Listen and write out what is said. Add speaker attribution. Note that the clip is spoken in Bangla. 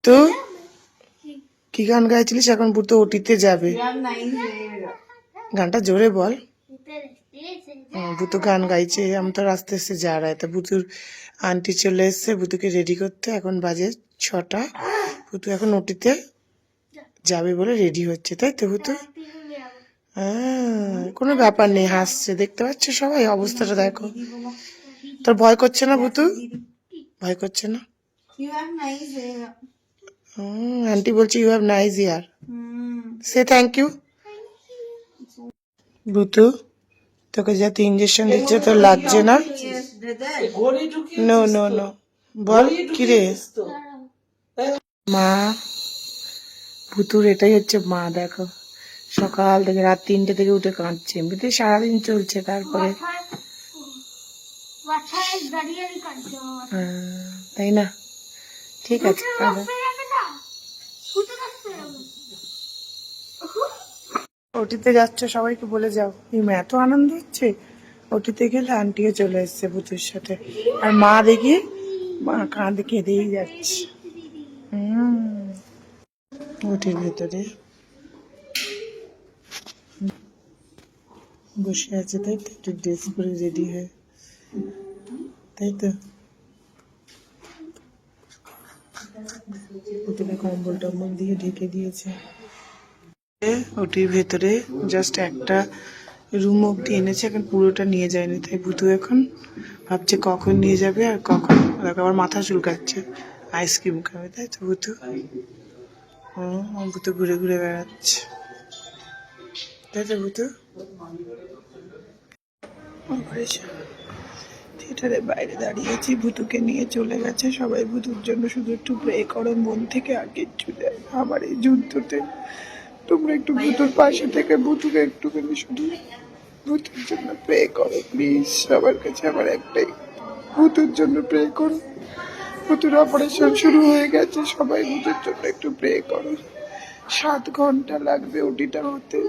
Speaker 1: ভূতু কি গান গাইছিলিস? এখন ভূতু ওটিতে যাবে, গানটা জোরে বল। ভূতু গান গাইছে, আমি তো আস্তে আস্তে যা রা তা ভূতুর আন্টি চলে এসছে ভূতুকে রেডি করতে। এখন বাজে 6টা, ভূতু এখন ওটিতে যাবে বলে রেডি হচ্ছে, তাই তো ভূতু? হ্যাঁ, কোনো ব্যাপার নেই, হাসছে, দেখতে পাচ্ছ সবাই, অবস্থাটা দেখো। তোর ভয় করছে না ভূতু? ভয় করছে না? আন্টি বলছে ইউ হ্যাভ নাইস ইয়ার, সে থ্যাংক ইউ। ভূতু তোকে যাতে ইঞ্জেকশন দিচ্ছে তোর লাগছে না? নো নো নো, বল কি রে মা? ভূতুর এটাই হচ্ছে মা, দেখো সকাল থেকে রাত 3টে থেকে উঠে কাঁদছে, এমনিতে সারাদিন চলছে, তারপরে তাই না? ঠিক আছে, ওটিতে যাচ্ছ সবাইকে বলে যাও, এত আনন্দ হচ্ছে। ওটিতে গেলে আন্টিও চলে এসছে ভূতুর সাথে, আর মা দেখি মা কাঁদে কেঁদেই যাচ্ছে। ওটির ভেতরে বসে আছে, তাই তো? একটু ড্রেস করে রেডি হয়ে, তাই তো? ওটিকে কম্বল টম্বল দিয়ে ঢেকে দিয়েছে। ওটির ভেতরে জাস্ট একটা রুম অব্দি এনেছে, এখন পুরোটা নিয়ে যায়নি, তাই ভূতু এখন ভাবছে কখন নিয়ে যাবে আর কখন। আবার মাথা চুলকাচ্ছে, আইসক্রিম খাবে, তাই তো ভূতু? ভূতু ঘুরে ঘুরে বেড়াচ্ছে, তাই তো ভূতু? থিয়েটারের বাইরে দাঁড়িয়ে আছি, ভূতুকে নিয়ে চলে গেছে সবাই। ভূতুর জন্য শুধু একটু প্রে করো মন থেকে, আর কিচ্ছু দেয় আমার এই যুদ্ধতে। তোমরা একটু ভূতুর পাশে থেকে ভূতুকে একটুখানি শুধু ভূতুর জন্য প্রে করো প্লিজ, সবার কাছে আমার একটাই, ভূতুর জন্য প্রে করো। ভূতুর অপারেশন শুরু হয়ে গেছে, সবাই ভূতুর জন্য একটু প্রে করো। 7 ঘন্টা লাগবে ওটিটা হতে,